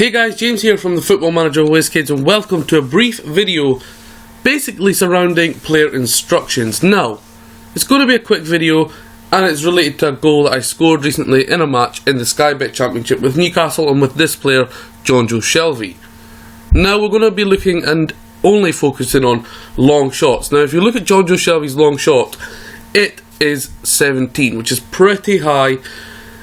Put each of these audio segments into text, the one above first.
Hey guys, James here from the Football Manager WizKids, and welcome to a brief video basically surrounding player instructions. Now, it's going to be a quick video and it's related to a goal that I scored recently in a match in the Sky Bet Championship with Newcastle and with this player, Jonjo Shelvey. Now we're going to be looking and only focusing on long shots. Now if you look at Jonjo Shelvey's long shot, it is 17, which is pretty high.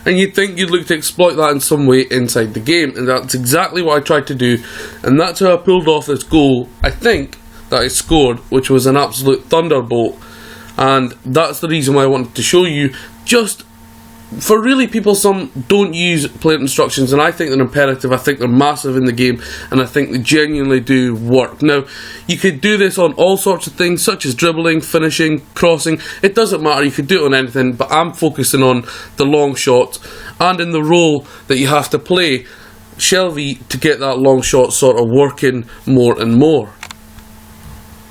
And you'd think you'd look to exploit that in some way inside the game, and that's exactly what I tried to do, and that's how I pulled off this goal, I think, that I scored, which was an absolute thunderbolt. And that's the reason why I wanted to show you, just for really people, some don't use player instructions, and I think they're imperative, I think they're massive in the game, and I think they genuinely do work. Now, you could do this on all sorts of things, such as dribbling, finishing, crossing, it doesn't matter, you could do it on anything, but I'm focusing on the long shots, and in the role that you have to play Shelvey to get that long shot sort of working more and more.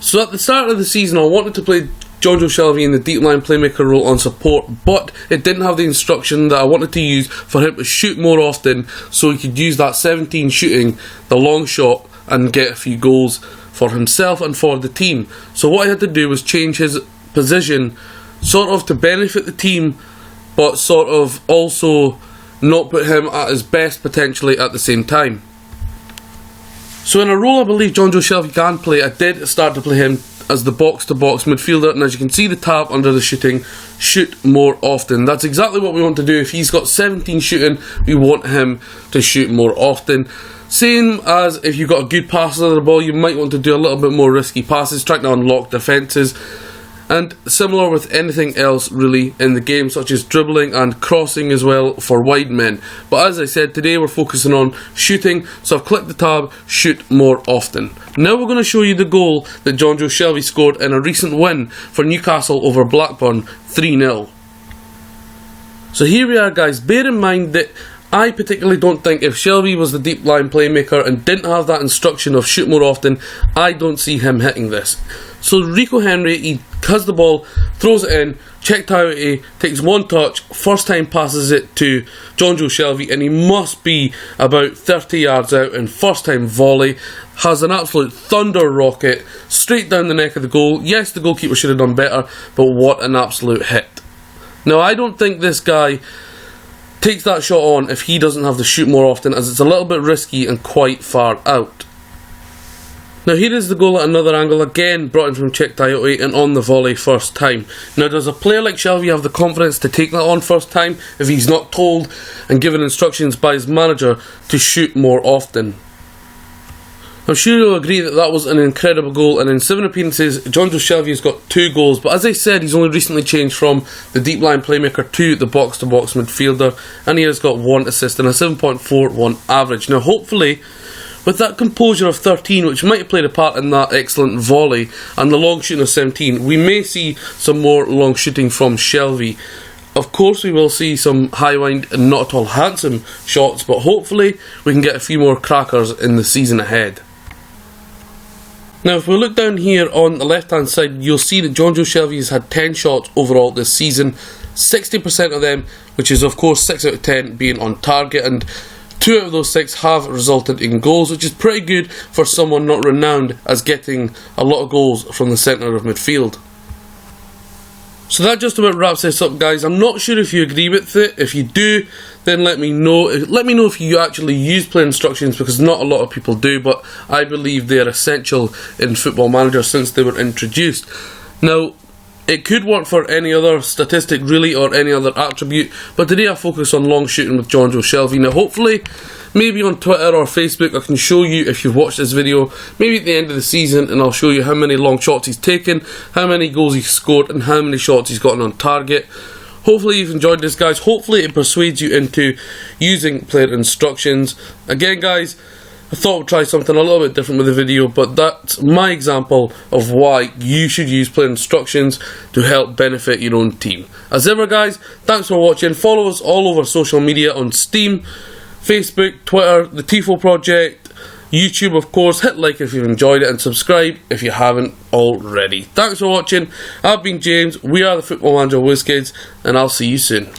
So at the start of the season, I wanted to play Jonjo Shelvey in the deep line playmaker role on support, but it didn't have the instruction that I wanted to use for him to shoot more often, so he could use that 17 shooting, the long shot, and get a few goals for himself and for the team. So what I had to do was change his position, sort of to benefit the team, but sort of also not put him at his best potentially at the same time. So in a role I believe Jonjo Shelvey can play, I did start to play him as the box-to-box midfielder, and as you can see the tab under the shooting, shoot more often. That's exactly what we want to do. If he's got 17 shooting, we want him to shoot more often. Same as if you've got a good passer of the ball, you might want to do a little bit more risky passes, trying to unlock defences. And similar with anything else really in the game, such as dribbling and crossing as well for wide men. But as I said, today we're focusing on shooting, so I've clicked the tab, shoot more often. Now we're going to show you the goal that Jonjo Shelvey scored in a recent win for Newcastle over Blackburn, 3-0. So here we are guys, bear in mind that I particularly don't think if Shelvey was the deep line playmaker and didn't have that instruction of shoot more often, I don't see him hitting this. So Rico Henry, he has the ball, throws it in, Cheick, takes one touch, first time passes it to Jonjo Shelvey, and he must be about 30 yards out, and first time volley, has an absolute thunder rocket, straight down the neck of the goal. Yes, the goalkeeper should have done better, but what an absolute hit. Now I don't think this guy takes that shot on if he doesn't have to shoot more often, as it's a little bit risky and quite far out. Now here is the goal at another angle, again brought in from Cheick and on the volley first time. Now does a player like Shelvey have the confidence to take that on first time if he's not told and given instructions by his manager to shoot more often? I'm sure you'll agree that that was an incredible goal, and in 7 appearances Jonjo Shelvey has got 2 goals, but as I said, he's only recently changed from the deep line playmaker to the box-to-box midfielder, and he has got 1 assist and a 7.41 average. Now hopefully, with that composure of 13, which might have played a part in that excellent volley, and the long shooting of 17, we may see some more long shooting from Shelvey. Of course we will see some high wind and not at all handsome shots, but hopefully we can get a few more crackers in the season ahead. Now if we look down here on the left hand side, you'll see that Jonjo Shelvey has had 10 shots overall this season, 60% of them, which is of course 6 out of 10 being on target, and 2 out of those 6 have resulted in goals, which is pretty good for someone not renowned as getting a lot of goals from the centre of midfield. So that just about wraps this up guys. I'm not sure if you agree with it. If you do, then let me know. Let me know if you actually use player instructions, because not a lot of people do, but I believe they are essential in Football Manager since they were introduced. Now, it could work for any other statistic really, or any other attribute, but today I focus on long shooting with Jonjo Shelvey. Now hopefully, maybe on Twitter or Facebook I can show you, if you've watched this video, maybe at the end of the season, and I'll show you how many long shots he's taken, how many goals he's scored, and how many shots he's gotten on target. Hopefully you've enjoyed this guys, hopefully it persuades you into using player instructions. Again guys, I thought we'd try something a little bit different with the video, but that's my example of why you should use player instructions to help benefit your own team. As ever guys, thanks for watching. Follow us all over social media on Steam, Facebook, Twitter, the Tifo Project, YouTube of course. Hit like if you've enjoyed it, and subscribe if you haven't already. Thanks for watching. I've been James, we are the Football Manager WizKids, and I'll see you soon.